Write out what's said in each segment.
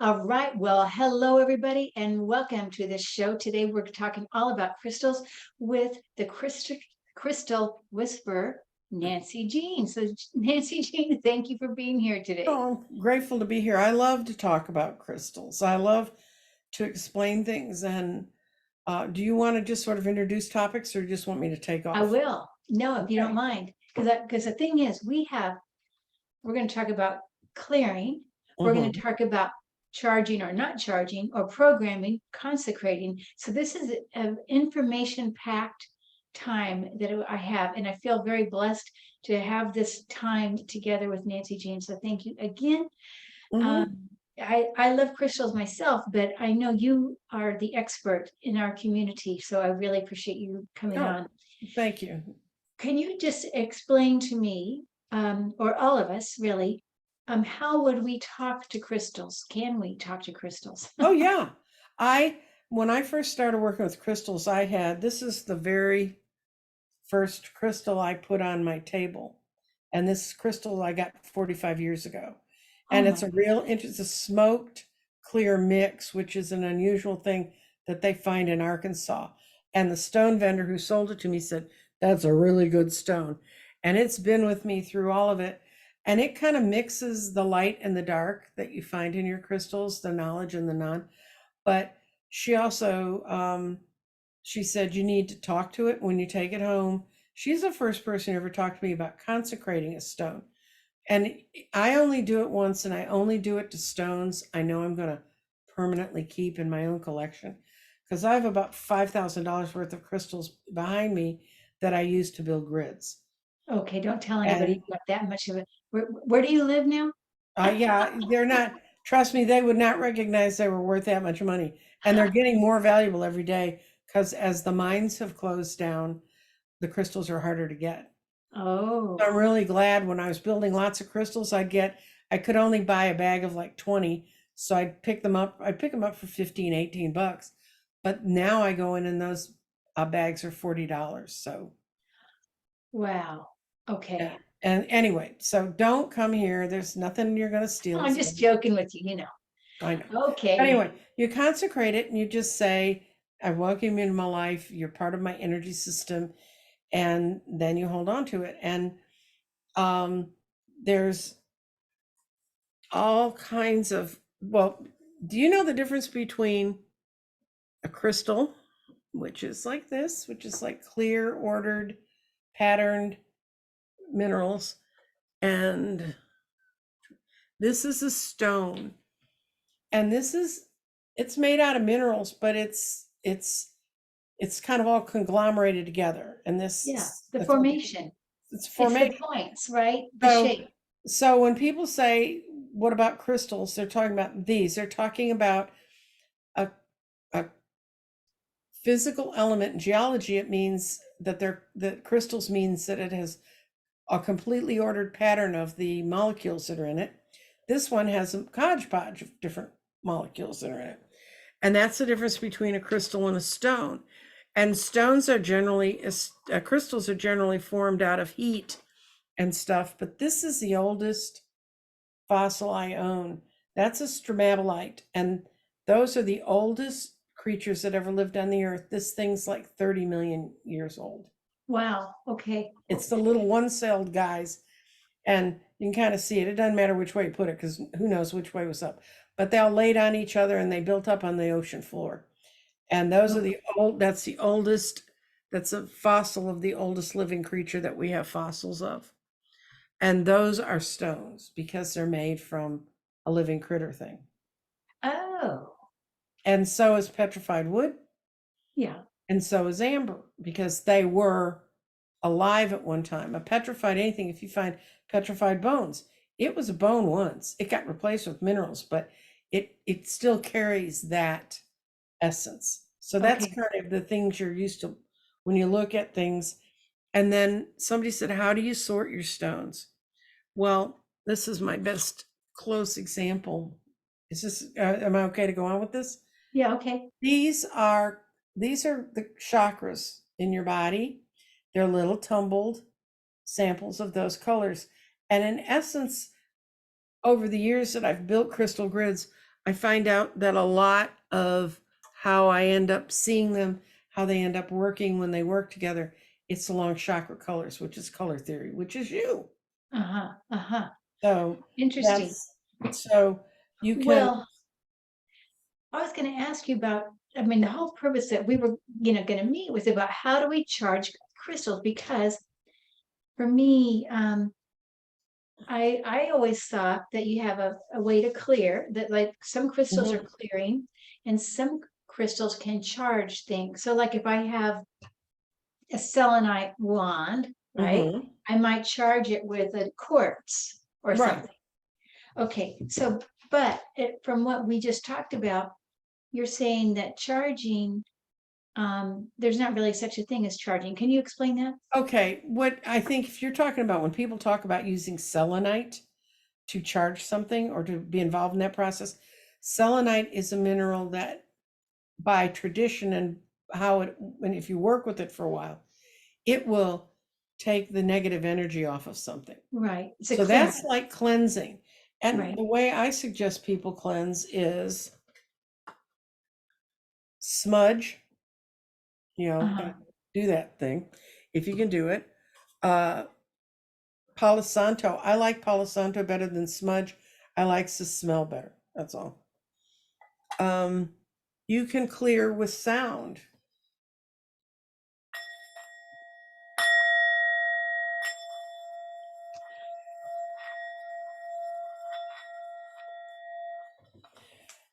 All right. Well, hello, everybody, and welcome to this show. Today, we're talking all about crystals with the crystal whisperer, Nancy Jean. So, Nancy Jean, thank you for being here today. Oh, I'm grateful to be here. I love to talk about crystals. I love to explain things. And do you want to just sort of introduce topics or you just want me to take I off? will. No, if you don't Okay. mind, because the thing is, we're going to talk about clearing. We're going to Hmm. talk about charging or not charging or programming, consecrating. So this is an information packed time that I have, and I feel very blessed to have this time together with Nancy Jane. So thank you again. Hmm. Um, I love crystals myself, but I know you are the expert in our community, so I really appreciate you coming Oh, on. thank you. Can you just explain to me, or all of us really, how would we talk to crystals? Can we talk to crystals? Oh, yeah. I, when I first started working with crystals, this is the very first crystal I put on my table. And this crystal I got 45 years ago. Oh And my it's a real it's a smoked clear mix, which is an unusual thing that they find in Arkansas. And the stone vendor who sold it to me said, "That's a really good stone." And it's been with me through all of it. And it kind of mixes the light and the dark that you find in your crystals, the knowledge and the non. But she also she said, "You need to talk to it when you take it home." She's the first person who ever talked to me about consecrating a stone. And I only do it once, and I only do it to stones I know I'm going to permanently keep in my own collection. Because I have about $5,000 worth of crystals behind me that I use to build grids. Okay, don't tell anybody And you got that much of it. Where do you live now? yeah, they're not, trust me, they would not recognize they were worth that much money. And they're getting more valuable every day because as the mines have closed down, the crystals are harder to get. So Oh, I'm really glad when I was building lots of crystals, I could only buy a bag of like 20. So I'd pick them up for 15, $18. But now I go in and those bags are $40. So wow. yeah. Okay. And anyway, so don't come here. There's nothing you're going to steal. I'm just joking with you. I know. Okay. Anyway, you consecrate it and you just say, "I welcome you into my life. You're part of my energy system." And then you hold on to it. And um, there's all kinds of, well, do you know the difference between a crystal, which is like this, which is like clear, ordered, patterned minerals, and this is a stone. And it's made out of minerals, but it's kind of all conglomerated together. And Yeah, this, the that's what they, formation. it's It's the formation. points, right? The So, shape. so when people say, "What about crystals?" They're talking about these. They're talking about a, a physical element. In geology, it means that crystals means that it has a completely ordered pattern of the molecules that are in it. This one has a hodgepodge of different molecules that are in it. And that's the difference between a crystal and a stone. And crystals are generally formed out of heat and stuff, but this is the oldest fossil I own. That's a stromatolite, and those are the oldest creatures that ever lived on the earth. This thing's like 30 million years old. Wow. Okay. It's the little one-celled guys, and you can kind of see it. It doesn't matter which way you put it because who knows which way was up. But they all laid on each other and they built up on the ocean floor. And those are that's the oldest, that's a fossil of the oldest living creature that we have fossils of. And those are stones because they're made from a living critter thing. Oh, And so is petrified wood, yeah. and so is amber because they were alive at one time. A petrified anything, if you find petrified bones, it was a bone once. It got replaced with minerals, but it still carries that essence. So that's Okay. kind of the things you're used to when you look at things. And then somebody said, "How do you sort your stones?" Well, this is my best close example. Am I okay to go on with this? Yeah. Okay. These are these are the chakras in your body. They're little tumbled samples of those colors. And in essence, over the years that I've built crystal grids, I find out that a lot of how I end up seeing them, how they end up working when they work together, it's along chakra colors, which is color theory, which is you. Uh-huh, uh-huh. So Interesting. that's so you can. Well, I was going to ask you about, I mean, the whole purpose that we were, going to meet was about how do we charge crystals? Because for me, I always thought that you have a way to clear, that like some crystals are Mhm, clearing and some crystals can charge things. So like if I have a selenite wand, right? mhm. I might charge it with a quartz or Right. something. Okay, so but from what we just talked about, you're saying that charging, there's not really such a thing as charging. Can you explain that? Okay. What I think if you're talking about when people talk about using selenite to charge something or to be involved in that process, selenite is a mineral that by tradition and how it, when if you work with it for a while, it will take the negative energy off of something. Right, it's a So that's clearance, like cleansing. And right? the way I suggest people cleanse is smudge, Uh-huh. do that thing if you can do it. Uh, Palo Santo, I like Palo Santo better than smudge. I like to smell better. That's all. Um, you can clear with sound.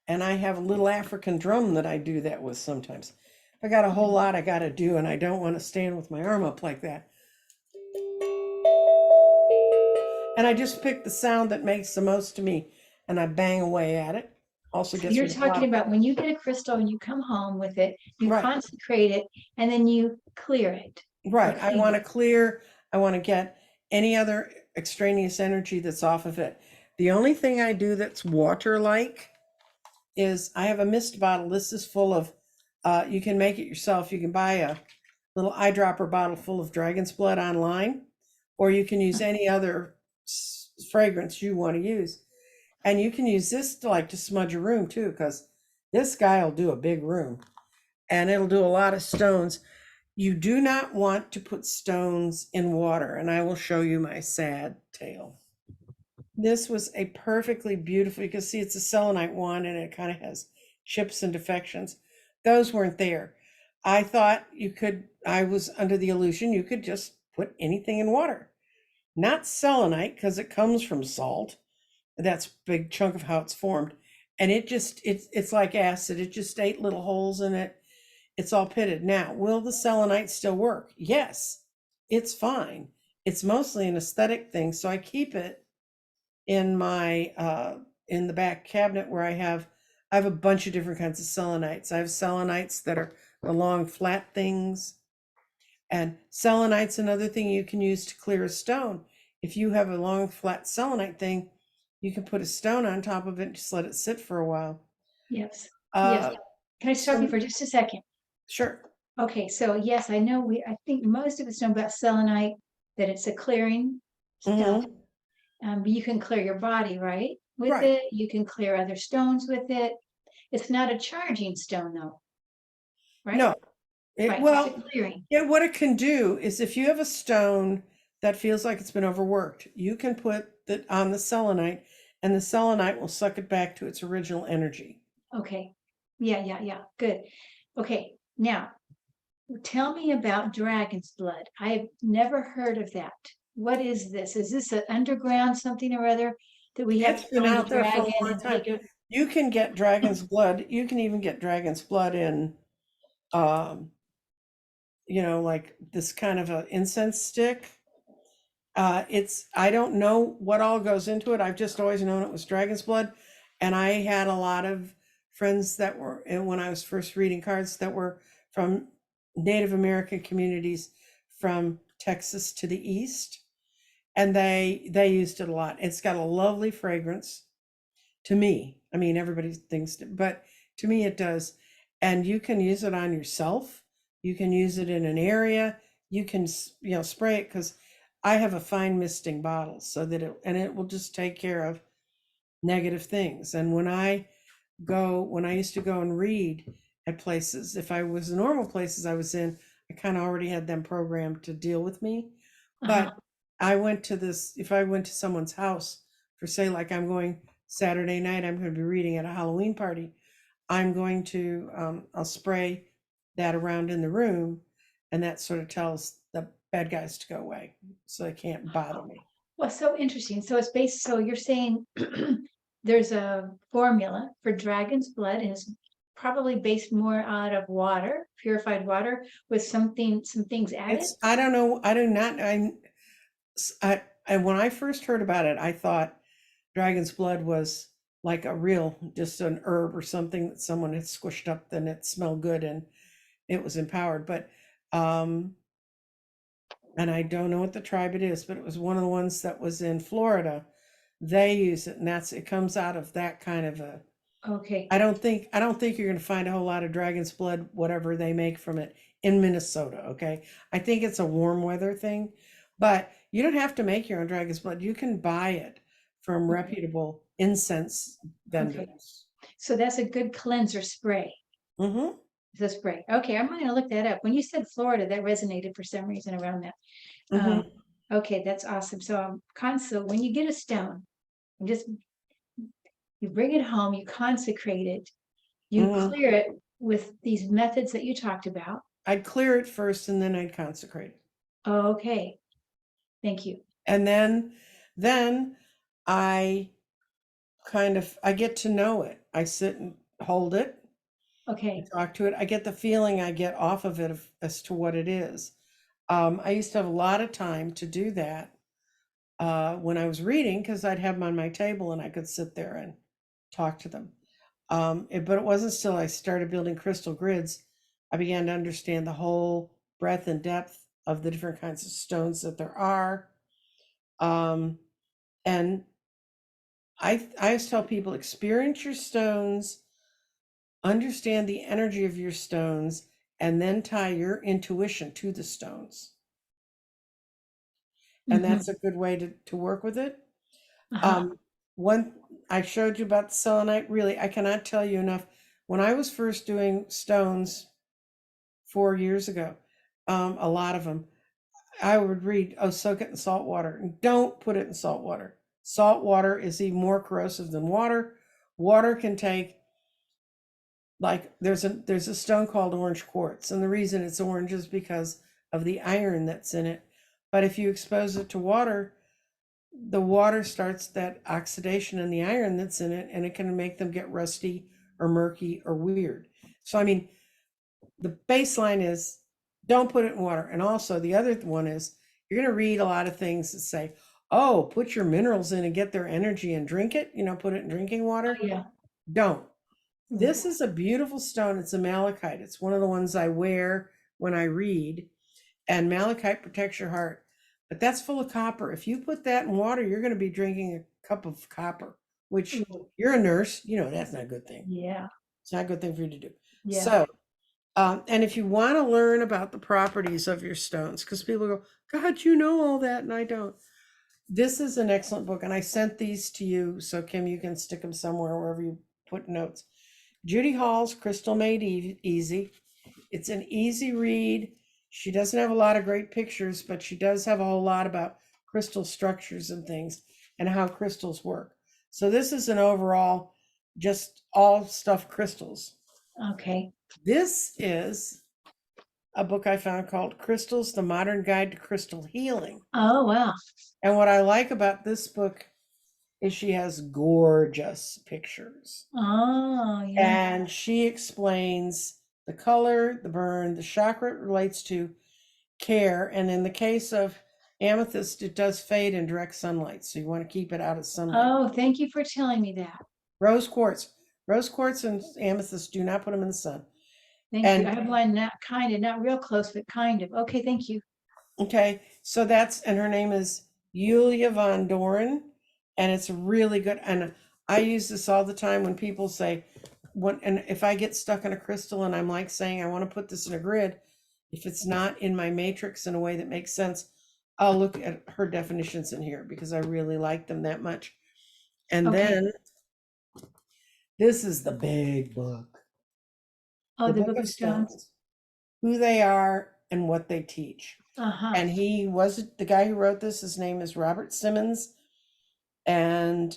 And I have a little African drum that I do that with sometimes. If I got a whole lot I got to do and I don't want to stand with my arm up like that. And I just pick the sound that makes the most to me and I bang away at it. Also So gets you're rid of a lot talking of, about when you get a crystal and you come home with it, you right, consecrate it, and then you clear it or right. I clean want to it. clear, I want to get any other extraneous energy that's off of it. The only thing I do that's water like is I have a mist bottle. This is full of, you can make it yourself. You can buy a little eyedropper bottle full of dragon's blood online, or you can use any other fragrance you want to use. And you can use this to like to smudge a room too, because this guy will do a big room and it'll do a lot of stones. You do not want to put stones in water, and I will show you my sad tale. This was a perfectly beautiful, you can see it's a selenite one and it kind of has chips and defections. Those weren't there. I thought you could, I was under the illusion you could just put anything in water. Not selenite, because it comes from salt. That's a big chunk of how it's formed. And it's like acid. It just ate little holes in it. It's all pitted. Now, will the selenite still work? Yes, it's fine. It's mostly an aesthetic thing. So I keep it in my in the back cabinet where I have a bunch of different kinds of selenites. I have selenites that are the long flat things, and selenite's another thing you can use to clear a stone. If you have a long flat selenite thing, you can put a stone on top of it and just let it sit for a while. Yes, yes. Uh, Can I stop you so for just a second? sure. Okay, so yes, I know I think most of us know about selenite, that it's a clearing stuff. Hmm. But you can clear your body, right? With Right. it, you can clear other stones with it. It's not a charging stone though, right? No. It, Right, it's a well, clearing. yeah, what it can do is if you have a stone that feels like it's been overworked, you can put that on the selenite and the selenite will suck it back to its original energy. Okay. Yeah, yeah, yeah. Good. Okay. Now, tell me about dragon's blood. I've never heard of that. What is this? Is this an underground something or other that we have to It's been find a out there for a dragon long and time. take it? You can get dragon's blood. You can even get dragon's blood in, um, like this kind of a incense stick. I don't know what all goes into it. I've just always known it was dragon's blood. And I had a lot of friends that were, and when I was first reading cards, that were from Native American communities from Texas to the east. And they used it a lot. It's got a lovely fragrance to me. I mean, everybody thinks, but to me it does. And you can use it on yourself. You can use it in an area. You can, spray it because I have a fine misting bottle so that it will just take care of negative things. And when I go, when I used to go and read at places, if I was normal places I was in, I kind of already had them programmed to deal with me. Uh-huh. But I went to this, if I went to someone's house for, say, like I'm going Saturday night, I'm going to be reading at a Halloween party. I'm going to, I'll spray that around in the room, and that sort of tells the bad guys to go away so they can't bother me. Well, so interesting. So it's based, so you're saying there's a formula for dragon's blood and it's probably based more out of water, purified water with some things added. It's, I don't know, I do not, I when I first heard about it, I thought dragon's blood was like a real, just an herb or something that someone had squished up, then it smelled good and it was empowered. But um and I don't know what the tribe it is, but it was one of the ones that was in Florida. They use it, and that's, it comes out of that kind of a, Okay, I don't think you're going to find a whole lot of dragon's blood, whatever they make from it, in Minnesota. Okay, I think it's a warm weather thing, but you don't have to make your own dragon's blood. You can buy it from okay, reputable incense okay. vendors. So that's a good cleanser spray. Mm-hmm. The spray. Okay, I'm gonna look that up. When you said Florida, that resonated for some reason around that. Mm-hmm. Okay, that's awesome. So so when you get a stone, just you bring it home, you consecrate it, you Mm-hmm. clear it with these methods that you talked about. I'd clear it first, and then I'd consecrate it, Okay, thank you. and then I I get to know it. I sit and hold it. I Okay, talk to it. I get the feeling I get off of it as to what it is. I used to have a lot of time to do that when I was reading, because I'd have them on my table and I could sit there and talk to them. But it wasn't until I started building crystal grids, I began to understand the whole breadth and depth of the different kinds of stones that there are. Um, and I always tell people, experience your stones, understand the energy of your stones, and then tie your intuition to the stones. And hmm that's a good way to work with it. uh-huh. Um, one, I showed you about the selenite. Really, I cannot tell you enough. When I was first doing stones 4 years ago, a lot of them, I would read, oh, soak it in salt water. And don't put it in salt water. Salt water is even more corrosive than water. Water can take, like, there's a stone called orange quartz, and the reason it's orange is because of the iron that's in it. But if you expose it to water, the water starts that oxidation in the iron that's in it, and it can make them get rusty or murky or weird. So I mean, the baseline is, don't put it in water. And also the other one is, you're going to read a lot of things that say, oh, put your minerals in and get their energy and drink it, put it in drinking Oh, water. yeah. Don't. Mm. This is a beautiful stone. It's a malachite. It's one of the ones I wear when I read, and malachite protects your heart. But that's full of copper. If you put that in water, you're going to be drinking a cup of copper, which, Ooh, you're a nurse, that's not a good thing. yeah, It's not a good thing for you to do. yeah. So, and if you want to learn about the properties of your stones, because people go, God, you know all that, and I don't. This is an excellent book, and I sent these to you, so Kim, you can stick them somewhere wherever you put notes. Judy Hall's Crystal Made Easy. It's an easy read. She doesn't have a lot of great pictures, but she does have a whole lot about crystal structures and things and how crystals work. So this is an overall, just all stuff crystals. Okay. This is a book I found called Crystals, The Modern Guide to Crystal Healing. Oh, wow. And what I like about this book is she has gorgeous pictures. Oh, yeah. And she explains the color, the burn, the chakra it relates to, care. And in the case of amethyst, it does fade in direct sunlight. So you want to keep it out of sunlight. Oh, thank you for telling me that. Rose quartz. Rose quartz and amethyst, do not put them in the sun. Thank you. I And have one not kind of, not real close, but kind of. Okay, thank you. okay, so and her name is Yulia von Doren, and it's really good. And I use this all the time when people say, and if I get stuck in a crystal and I'm like saying, I want to put this in a grid, if it's not in my matrix in a way that makes sense, I'll look at her definitions in here because I really like them that much. And Okay. then This is the big book. Oh, The the Book Book of of Stones. Stones, who they are and what they teach. Uh-huh. And he was the guy who wrote this. His name is Robert Simmons. And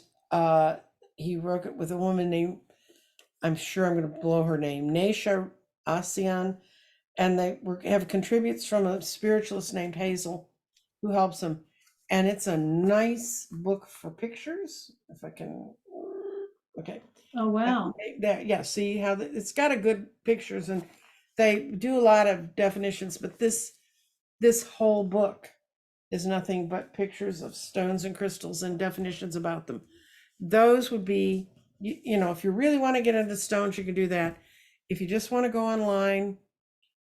he wrote it with a woman named, I'm sure I'm going to blow her name, Naisha, Ahsian. And they have contributes from a spiritualist named Hazel who helps them. And it's a nice book for pictures. If I can, okay. Oh, wow. Yeah, see how it's got a good pictures, and they do a lot of definitions, but this whole book is nothing but pictures of stones and crystals and definitions about them. Those would be, if you really want to get into stones, you can do that. If you just want to go online,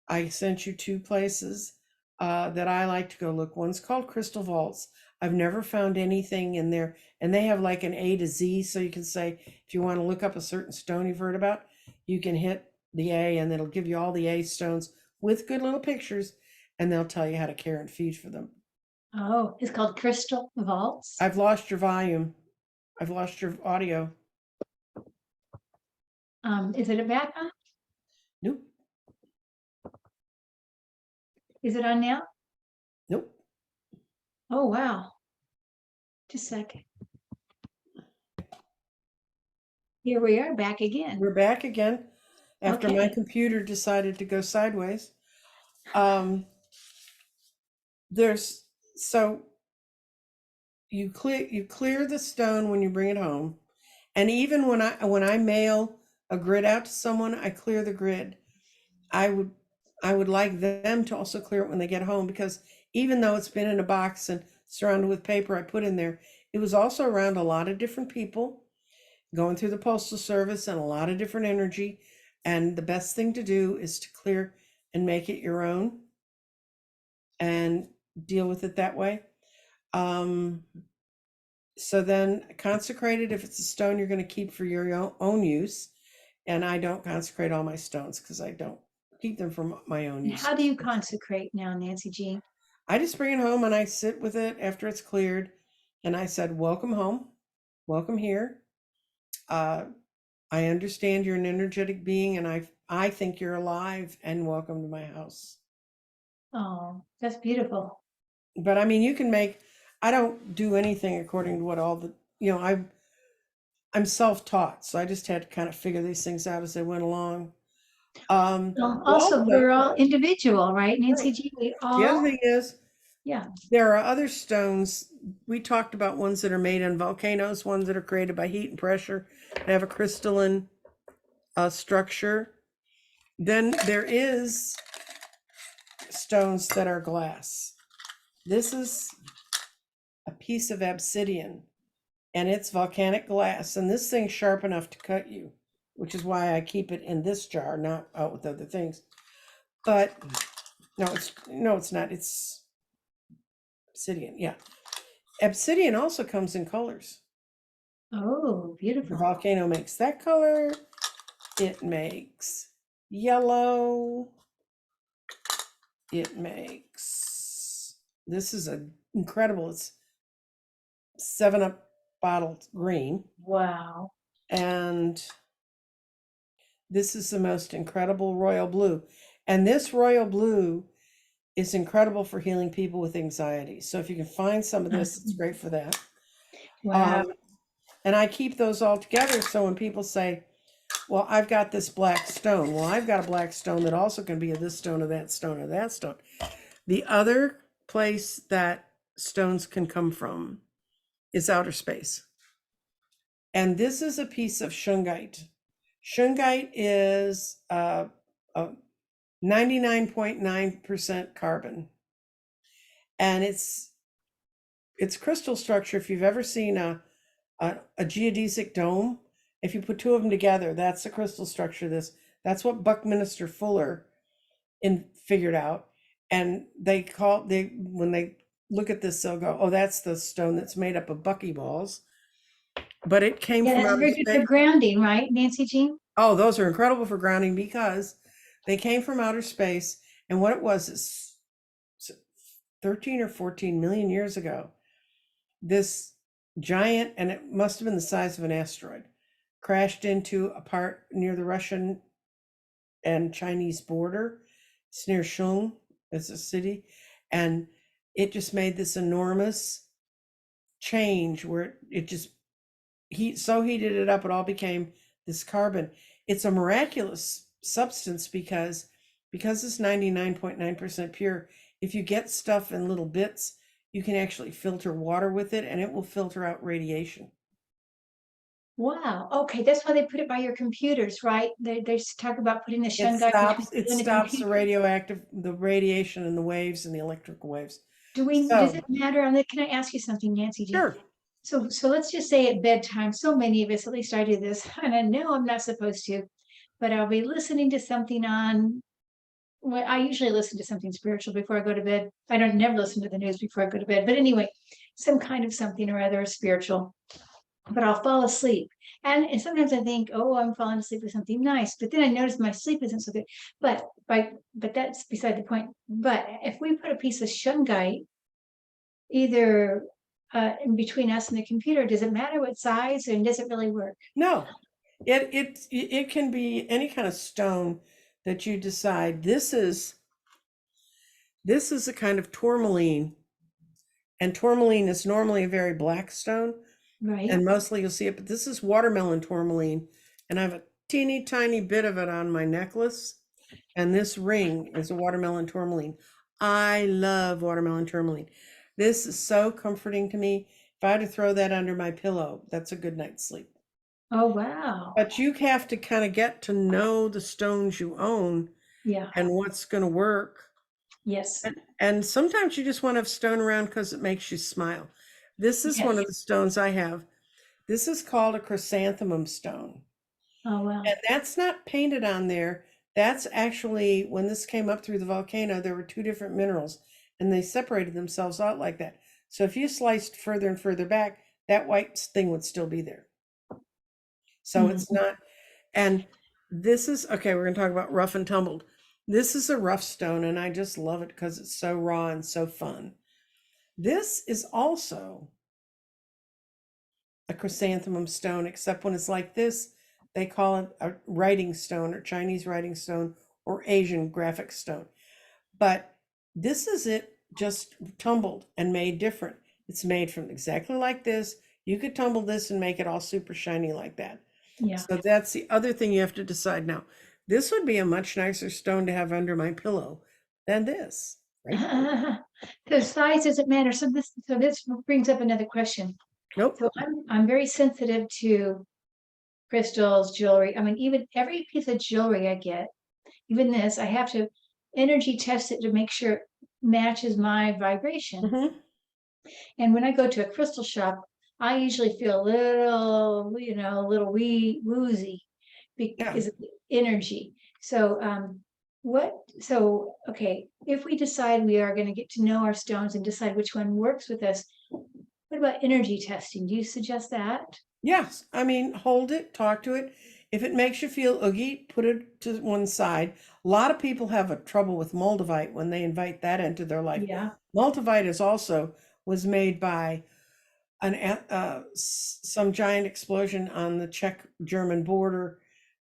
I sent you two places that I like to go look. One's called Crystal Vaults. I've never found anything in there, and they have like an A to Z, so you can say if you want to look up a certain stone you've heard about, you can hit the A, and it'll give you all the A stones with good little pictures, and they'll tell you how to care and feed for them. Oh, it's called Crystal Vaults. I've lost your volume. I've lost your audio. Is it back on? Nope. Is it on now? Nope. Oh, wow. Just a second. Here we are back again. We're back again after my Okay. computer decided to go sideways. There's so you clear the stone when you bring it home, and even when I mail a grid out to someone, I clear the grid. I would like them to also clear it when they get home, because even though it's been in a box and surrounded with paper I put in there, it was also around a lot of different people going through the postal service and a lot of different energy, and the best thing to do is to clear and make it your own and deal with it that way. So then consecrate it if it's a stone you're going to keep for your own use. And I don't consecrate all my stones because I don't keep them for my own And use. how do you consecrate now, Nancy Jean? I just bring it home and I sit with it after it's cleared. And I said, welcome home. Welcome here. I understand you're an energetic being, and I think you're alive, and welcome to my house. Oh, that's beautiful. But I mean, I don't do anything according to what all the, I'm self-taught, so I just had to kind of figure these things out as they went along. Also, we're all individual, right, Nancy Right. Jean? We The other all, thing is, yeah. there are other stones. We talked about ones that are made on volcanoes, ones that are created by heat and pressure, and have a crystalline structure. Then there is stones that are glass. This is a piece of obsidian, and it's volcanic glass, and this thing's sharp enough to cut you, which is why I keep it in this jar, not out with other things. But no, it's not. It's obsidian. Yeah. Obsidian also comes in colors. Oh, The beautiful. volcano makes that color. It makes yellow. It makes, this is incredible. It's 7-Up bottled green. Wow. And this is the most incredible royal blue. And this royal blue is incredible for healing people with anxiety. So if you can find some of this, it's great for that. Wow. And I keep those all together. So when people say, well, I've got this black stone. Well, I've got a black stone that also can be a this stone or that stone or that stone. The other place that stones can come from is outer space. And this is a piece of shungite. Shungite is 99.9% carbon. And its crystal structure, if you've ever seen a geodesic dome, if you put two of them together, that's the crystal structure. That's what Buckminster Fuller figured out. And when they look at this, they'll go, oh, that's the stone that's made up of buckyballs. But it came Yeah, from that's outer very good for space. grounding, right, Nancy Jean? Oh, those are incredible for grounding because they came from outer space. And what it was is 13 or 14 million years ago, this giant, and it must have been the size of an asteroid, crashed into a part near the Russian and Chinese border. It's near Shung, it's a city, and it just made this enormous change where it just heated it up, it all became this carbon. It's a miraculous substance because it's 99.9% pure. If you get stuff in little bits, you can actually filter water with it, and it will filter out radiation. Wow. Okay, that's why they put it by your computers, right? They talk about putting the shungite between It you and the stops computer. the radiation and the waves and the electrical waves. Does So it matter on that? Can I ask you something, Nancy G? sure. So let's just say at bedtime, so many of us, at least I do this, and I know I'm not supposed to, but I'll be listening to something on, well, I usually listen to something spiritual before I go to bed. I don't never listen to the news before I go to bed, but anyway, some kind of something or other spiritual, but I'll fall asleep. And sometimes I think, oh, I'm falling asleep with something nice, but then I notice my sleep isn't so good. But that's beside the point. But if we put a piece of shungite either in between us and the computer, does it matter what size, and does it really work? No, it can be any kind of stone that you decide. This is a kind of tourmaline, and tourmaline is normally a very black stone, Right. and mostly you'll see it, but this is watermelon tourmaline, and I have a teeny tiny bit of it on my necklace, and this ring is a watermelon tourmaline. I love watermelon tourmaline. This is so comforting to me. If I had to throw that under my pillow, that's a good night's sleep. Oh, wow. But you have to kind of get to know the stones you own Yeah. and what's going to work. Yes. And sometimes you just want to have stone around because it makes you smile. This is one Yes. of the stones I have. This is called a chrysanthemum stone. Oh, wow. And that's not painted on there. That's actually, when this came up through the volcano, there were two different minerals and they separated themselves out like that. So if you sliced further and further back, that white thing would still be there. So it's not, and this is, okay, we're going to talk about rough and tumbled. This is a rough stone, and I just love it because it's so raw and so fun. This is also a chrysanthemum stone, except when it's like this, they call it a writing stone or Chinese writing stone or Asian graphic stone. But this is it just tumbled and made different. It's made from exactly like this. You could tumble this and make it all super shiny like that. Yeah. So that's the other thing you have to decide now. This would be a much nicer stone to have under my pillow than this, right? The size doesn't matter. So this brings up another question. Nope. So I'm very sensitive to crystals, jewelry. I mean, even every piece of jewelry I get, even this, I have to energy test it to make sure it matches my vibration. Mm-hmm. And when I go to a crystal shop, I usually feel a little, a little woozy Yeah. because of the energy. So, okay, if we decide we are going to get to know our stones and decide which one works with us, what about energy testing? Do you suggest that? Yes. I mean, hold it, talk to it. If it makes you feel oogie, put it to one side. A lot of people have a trouble with moldavite when they invite that into their life. Yeah. Moldavite is also was made by some giant explosion on the Czech-German border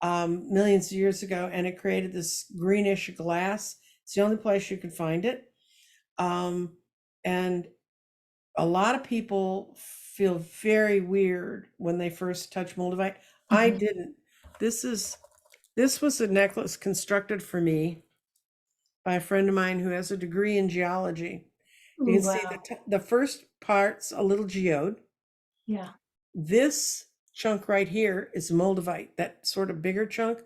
millions of years ago, and it created this greenish glass. It's the only place you can find it. And a lot of people feel very weird when they first touch moldavite. I didn't. This was a necklace constructed for me by a friend of mine who has a degree in geology. You Ooh, can see wow. the first part's a little geode. Yeah. This chunk right here is moldavite, that sort of bigger chunk.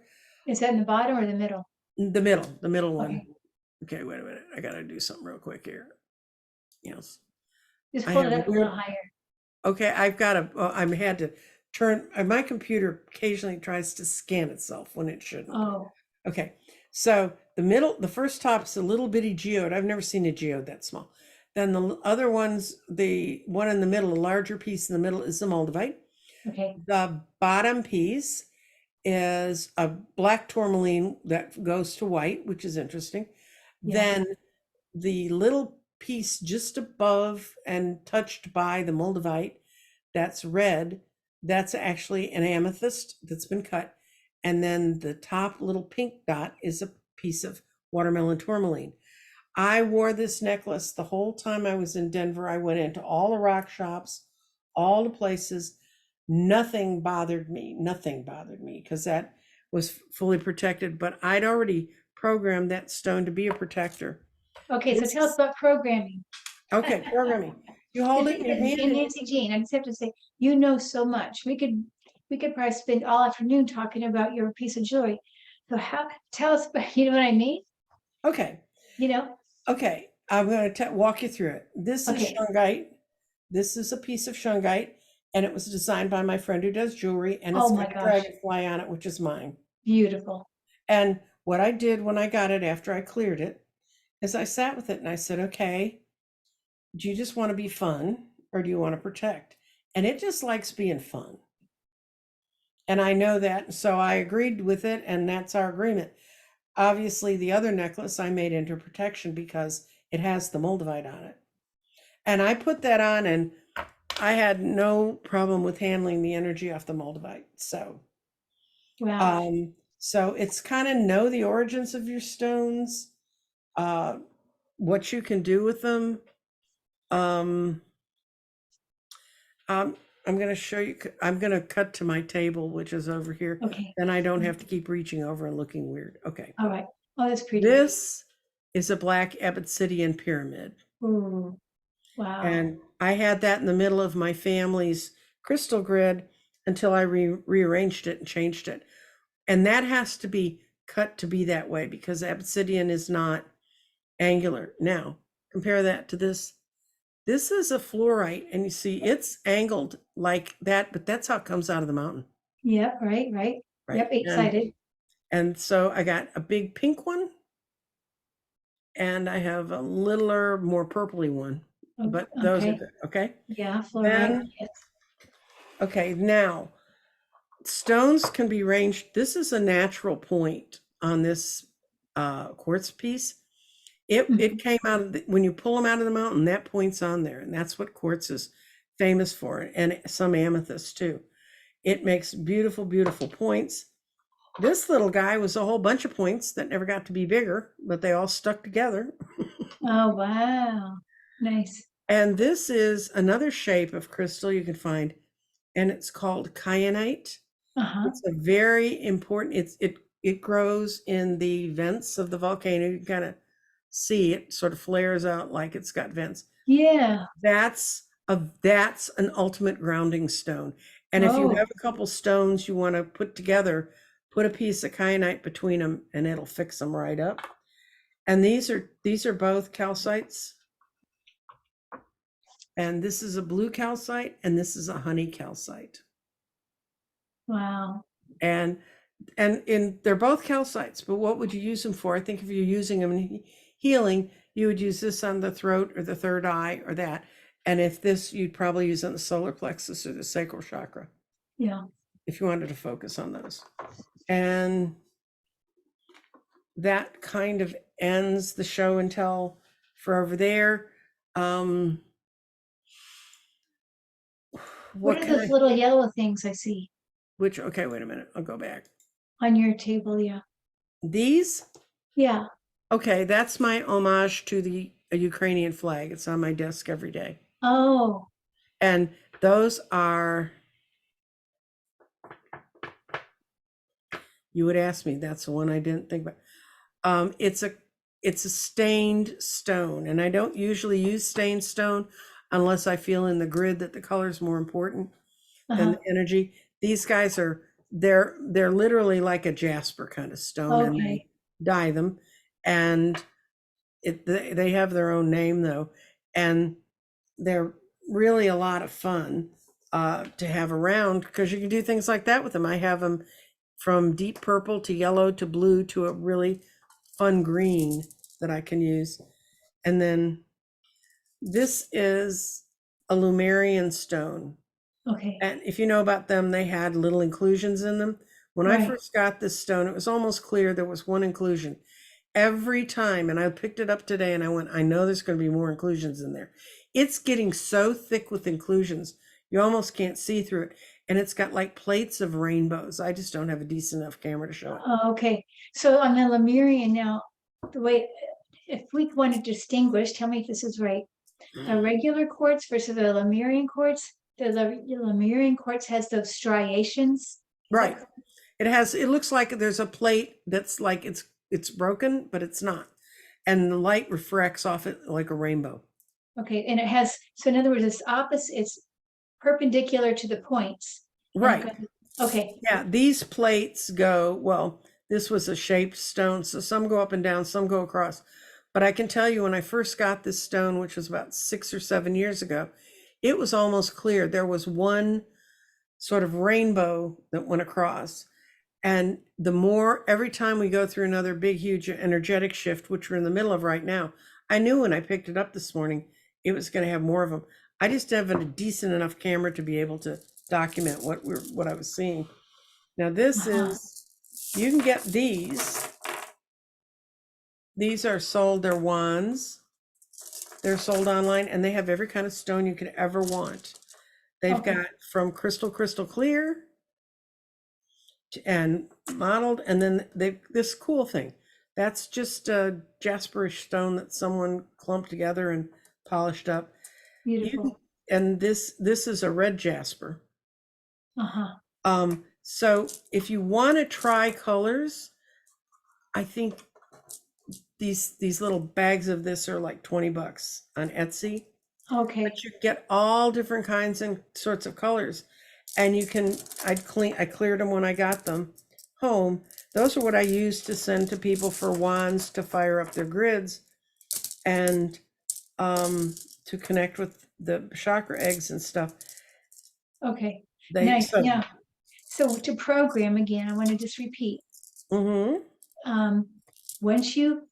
Is that in the bottom or the middle? The middle one. Okay. Okay, wait a minute. I gotta do something real quick here. Yes. Just I hold have it up a little weird, higher. okay, I had to turn, my computer occasionally tries to scan itself when it shouldn't. Oh, Okay, so the first top's a little bitty geode. I've never seen a geode that small. Then the other ones, the one in the middle, a larger piece in the middle is the moldavite. okay. The bottom piece is a black tourmaline that goes to white, which is interesting. Yeah. Then the little piece just above and touched by the moldavite, that's red. That's actually an amethyst that's been cut. And then the top little pink dot is a piece of watermelon tourmaline. I wore this necklace the whole time I was in Denver. I went into all the rock shops, all the places. Nothing bothered me. Nothing bothered me because that was fully protected. But I'd already programmed that stone to be a protector. Okay, so This tell us is- about programming. okay, programming. You hold it in your hand. And Nancy Jean, I just have to say, you know so much. We could probably spend all afternoon talking about your piece of jewelry. So tell us about, you know what I mean? Okay. You know? Okay, I'm going to walk you through it. This is Okay. shungite. This is a piece of shungite, and it was designed by my friend who does jewelry, and it's Oh my got a gosh. dragonfly on it, which is mine. Beautiful. And what I did when I got it after I cleared it is I sat with it and I said, okay, do you just want to be fun or do you want to protect? And it just likes being fun. And I know that, so I agreed with it, and that's our agreement. Obviously, the other necklace I made into protection because it has the moldavite on it. And I put that on, and I had no problem with handling the energy off the moldavite. So, Wow. so it's kind of know the origins of your stones, what you can do with them. Um, I'm going to show you. I'm going to cut to my table, which is over here. Okay. Then I don't have to keep reaching over and looking weird. Okay. All right. Oh, that's pretty. This is a black obsidian pyramid. Ooh. Wow. And I had that in the middle of my family's crystal grid until I rearranged it and changed it. And that has to be cut to be that way because obsidian is not angular. Now, compare that to this. This is a fluorite, and you see it's angled like that, but that's how it comes out of the mountain. Yep, right. Right. Yep, excited. And so I got a big pink one, and I have a littler, more purpley one. But those are Okay. good. Okay. Yeah, fluorite. Then, Yes. okay, now stones can be ranged. This is a natural point on this quartz piece. It came out of when you pull them out of the mountain, that point's on there, and that's what quartz is famous for, and some amethyst too. It makes beautiful, beautiful points. This little guy was a whole bunch of points that never got to be bigger, but they all stuck together. Oh, wow. Nice. And this is another shape of crystal you can find, and it's called kyanite. Uh-huh. It's a very important, it grows in the vents of the volcano. You kind of see it sort of flares out like it's got vents. Yeah. That's an ultimate grounding stone. And if you have a couple stones you want to put together, put a piece of kyanite between them and it'll fix them right up. And these are both calcites. And this is a blue calcite and this is a honey calcite. Wow. And they're both calcites, but what would you use them for? I think if you're using them in healing, you would use this on the throat or the third eye or that. And if this, you'd probably use on the solar plexus or the sacral chakra. Yeah. If you wanted to focus on those. And that kind of ends the show and tell for over there. What are those little yellow things I see? Okay, wait a minute. I'll go back. On your table, yeah. These? Yeah. Okay, that's my homage to the Ukrainian flag. It's on my desk every day. Oh. And those are, you would ask me, that's the one I didn't think about. It's a stained stone, and I don't usually use stained stone unless I feel in the grid that the color is more important than the energy. These guys they're literally like a jasper kind of stone, and they dye them, and they have their own name though, and they're really a lot of fun to have around because you can do things like that with them. I have them from deep purple to yellow to blue to a really fun green that I can use. And then this is a Lumerian stone. Okay. And if you know about them, they had little inclusions in them. When I first got this stone, it was almost clear there was one inclusion. Every time, and I picked it up today and I went, I know there's going to be more inclusions in there. It's getting so thick with inclusions, you almost can't see through it. and it's got like plates of rainbows. I just don't have a decent enough camera to show it. Okay, so on the Lemurian now, the way, if we want to distinguish, tell me if this is right. A regular quartz versus a Lemurian quartz. The Lemurian quartz has those striations. Right. It looks like there's a plate that's like it's broken, but it's not. And the light refracts off it like a rainbow. Okay, and it has, so in other words, it's opposite, it's perpendicular to the points. Right. Okay. Yeah, these plates go, well, this was a shaped stone, so some go up and down, some go across. But I can tell you when I first got this stone, which was about 6 or 7 years ago, it was almost clear. There was one sort of rainbow that went across. And every time we go through another big, huge energetic shift, which we're in the middle of right now, I knew when I picked it up this morning, it was going to have more of them. I just have a decent enough camera to be able to document what I was seeing. Now this is, you can get these. These are sold, they're wands. They're sold online and they have every kind of stone you could ever want. They've got from crystal clear and modeled, and then this cool thing. That's just a jasperish stone that someone clumped together and polished up. Beautiful. And this is a red jasper. So if you want to try colors, I think these little bags of this are like $20 on Etsy. Okay. But you get all different kinds and sorts of colors. And you can, I cleared them when I got them home. Those are what I use to send to people for wands to fire up their grids and to connect with the chakra eggs and stuff. Okay. Nice. Yeah. So to program again, I want to just repeat. Once you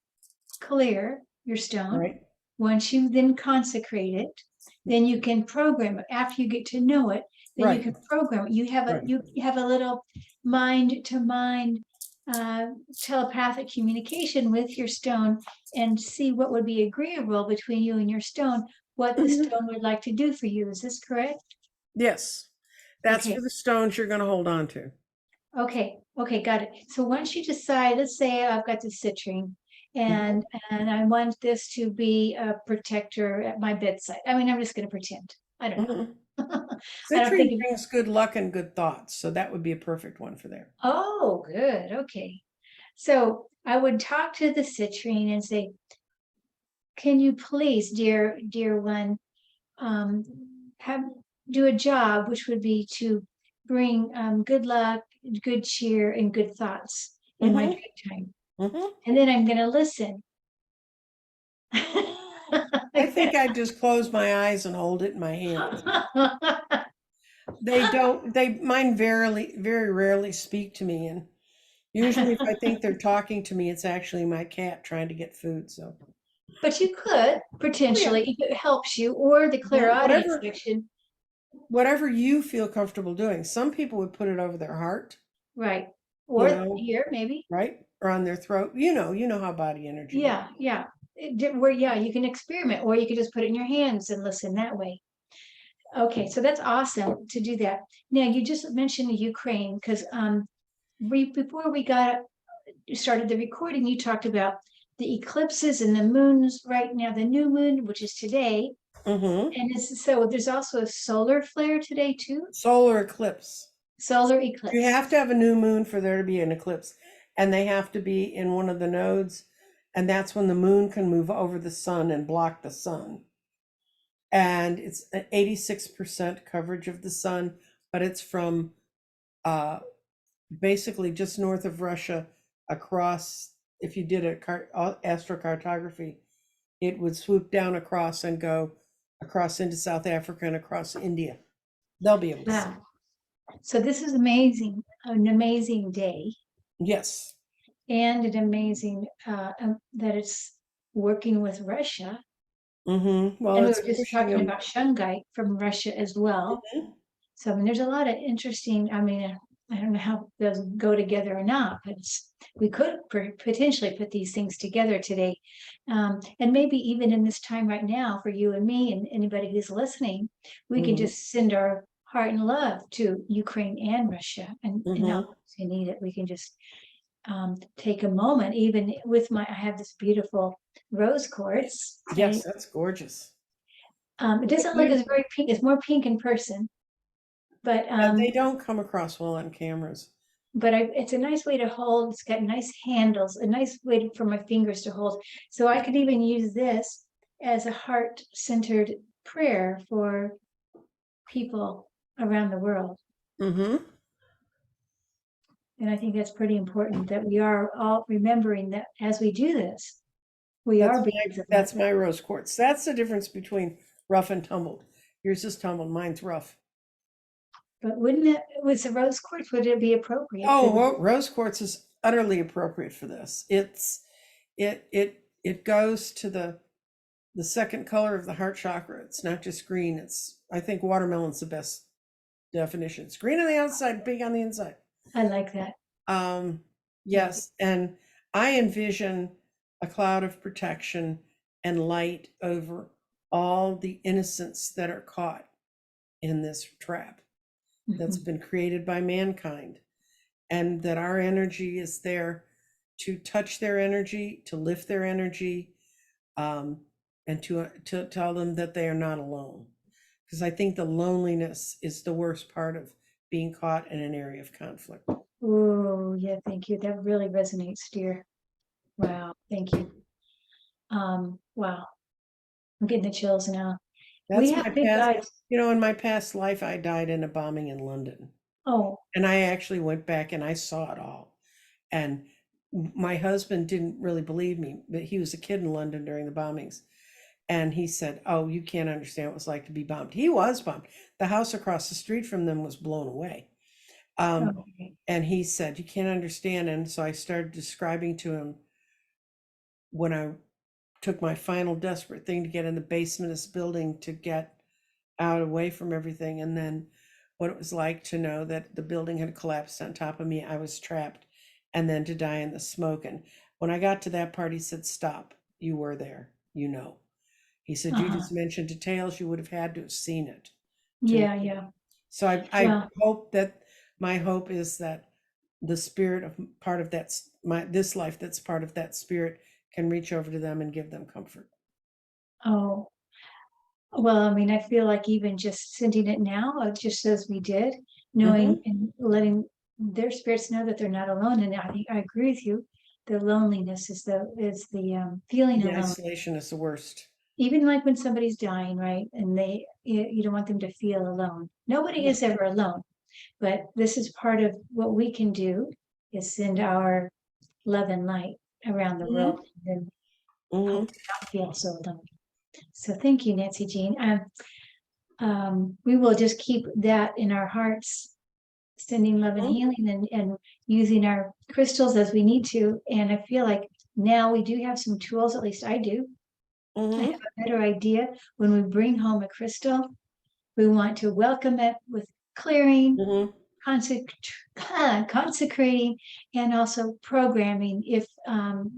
clear your stone, right. Once you then consecrate it, then you can program it. After you get to know it, then you can program it. You have a little mind to mind telepathic communication with your stone and see what would be agreeable between you and your stone, what the stone would like to do for you. Is this correct? Yes. That's for the stones you're going to hold on to. Okay, got it. So once you decide, let's say I've got the citrine and I want this to be a protector at my bedside. I mean, I'm just going to pretend. I don't know. Citrine brings good luck and good thoughts, so that would be a perfect one for there. Oh, good. Okay. So I would talk to the citrine and say, can you please, dear one, do a job which would be to bring good luck, good cheer, and good thoughts in my dream time. And then I'm going to listen. I think I'd just close my eyes and hold it in my hand. Mine very rarely speak to me. And usually if I think they're talking to me, it's actually my cat trying to get food. So, but you could potentially, if it helps you, or the clairaudience section. Whatever you feel comfortable doing. Some people would put it over their heart. Right. Or here, maybe. Right. Or on their throat. You know how body energy. Yeah. You can experiment, or you could just put it in your hands and listen that way. Okay, so that's awesome to do that. Now you just mentioned Ukraine because before we started the recording, you talked about the eclipses and the moons right now. The new moon, which is today, and so there's also a solar flare today too. Solar eclipse. Solar eclipse. You have to have a new moon for there to be an eclipse, and they have to be in one of the nodes, and that's when the moon can move over the sun and block the sun. And it's an 86% coverage of the sun, but it's from basically just north of Russia across. If you did astrocartography, it would swoop down across and go across into South Africa and across India. They'll be able to see. So this is amazing, an amazing day. Yes. And an amazing that it's working with Russia. Well, and we were just talking about shungite from Russia as well. So I mean, there's a lot of interesting. I mean, I don't know how those go together or not, but we could potentially put these things together today, and maybe even in this time right now for you and me and anybody who's listening, we can just send our heart and love to Ukraine and Russia, and all Mm-hmm. those who need it. We can just take a moment, even with I have this beautiful rose quartz, and Yes, that's gorgeous. it doesn't look as very pink. It's more pink in person, but They don't come across well on cameras. it's a nice way to hold. It's got nice handles, a nice way for my fingers to hold. So I could even use this as a heart-centered prayer for people around the world. Mm-hmm. And I think that's pretty important that we are all remembering that as we do this, we are beings of light. That's my rose quartz. That's the difference between rough and tumbled. Yours is tumbled, mine's rough. But wouldn't it, with the rose quartz, would it be appropriate? Oh, Because well, rose quartz is utterly appropriate for this. It goes to the second color of the heart chakra. It's not just green. It's, I think watermelon's the best definition. It's green on the outside, pink on the inside. I like that. Um, Thank yes, and I envision a cloud of protection and light over all the innocents that are caught in this trap you. that's been created by mankind, and that our energy is there to touch their energy, to lift their energy, and to tell them that they are not alone. Because I think the loneliness is the worst part of being caught in an area of conflict. Oh, yeah, thank you. That really resonates, dear. Wow, thank you. Wow, I'm getting the chills now. We That's have my big past. eyes. You know, in my past life, I died in a bombing in London. Oh, And I actually went back and I saw it all. And my husband didn't really believe me, but he was a kid in London during the bombings. And he said, "Oh, you can't understand what it was like to be bombed." He was bombed. The house across the street from them was blown away. okay. And he said, "You can't understand." And so I started describing to him when I took my final desperate thing to get in the basement of this building to get out away from everything. And then what it was like to know that the building had collapsed on top of me. I was trapped, and then to die in the smoke. And when I got to that part, he said, "Stop. You were there. You know." He said, "You Uh-huh. just mentioned details. You would have had to have seen it to know." Yeah, yeah. So I Well, hope that my hope is that the spirit of part of that, my this life that's part of that spirit can reach over to them and give them comfort. oh, well, I mean, I feel like even just sending it now, just as we did, knowing Hmm. and letting their spirits know that they're not alone. And I think I agree with you. The loneliness is the feeling The alone. isolation is the worst. Even like when somebody's dying, right? And you don't want them to feel alone. Nobody No. is ever alone, but this is part of what we can do is send our love and light around the world Hmm. and Hmm. hope to not feel so alone. So thank you, Nancy Jean. We will just keep that in our hearts, sending love and healing and using our crystals as we need to. And I feel like now we do have some tools, at least I do. I have Hmm. a better idea when we bring home a crystal. We want to welcome it with clearing, Hmm. consecrating, and also programming if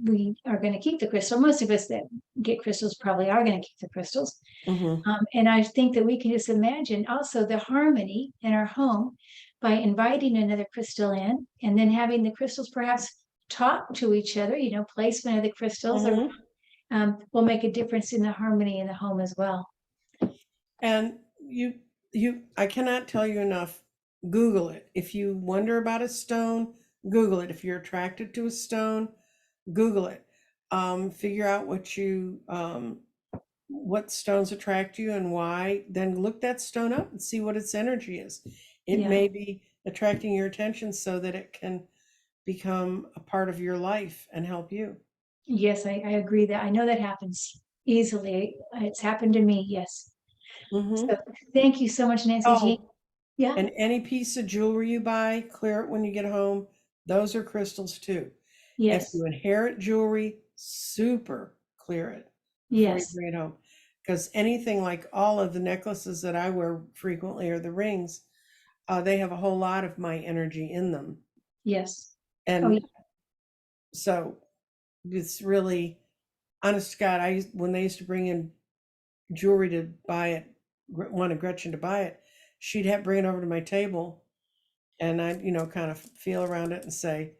we are going to keep the crystal. Most of us that get crystals probably are going to keep the crystals. Hmm. And I think that we can just imagine also the harmony in our home by inviting another crystal in and then having the crystals perhaps talk to each other, placement of the crystals or, Hmm. will make a difference in the harmony in the home as well. And I cannot tell you enough. Google it. If you wonder about a stone, Google it. If you're attracted to a stone, Google it. Figure out what stones attract you and why. Then look that stone up and see what its energy is. It Yeah. may be attracting your attention so that it can become a part of your life and help you. Yes, I agree that I know that happens easily. It's happened to me. Yes. Hmm. So thank you so much, Nancy Jean. Oh, Yeah. and any piece of jewelry you buy, clear it when you get home. Those are crystals too. If Yes. you inherit jewelry, super clear it before you Yes. bring it home. Because anything like all of the necklaces that I wear frequently or the rings, they have a whole lot of my energy in them. Yes. Oh, yeah. And so it's really, honest to God, when they used to bring in jewelry to buy it, wanted Gretchen to buy it, she'd have bring it over to my table, and I'd, kind of feel around it and say,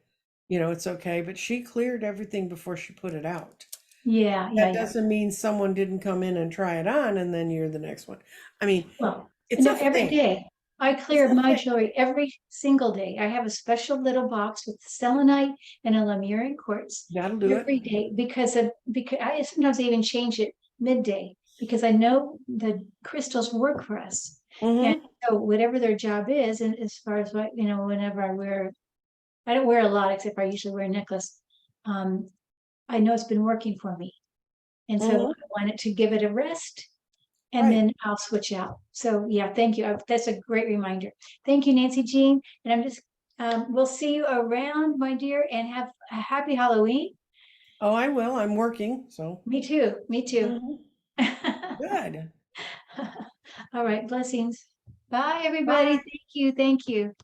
it's okay. But she cleared everything before she put it out. Yeah, yeah, That yeah. doesn't mean someone didn't come in and try it on, and then you're the next one. I mean, Well, it's no, a every thing. day. I It's clear a my thing. jewelry every single day. I have a special little box with selenite and a Lemurian quartz That'll do it. every day because I sometimes even change it midday because I know the crystals work for us. And Mm-hmm. so whatever their job is, and as far as what, whenever I don't wear a lot except for I usually wear a necklace. Um, I know it's been working for me. And so Mm-hmm. I wanted to give it a rest and Right. then I'll switch out. So yeah, thank you. That's a great reminder. Thank you, Nancy Jean. And we'll see you around, my dear, and have a happy Halloween. Oh, I will. I'm working, so. Me too. Me too. Mhm. Good. All right. Blessings. Bye, everybody. Bye. Thank you. Thank you.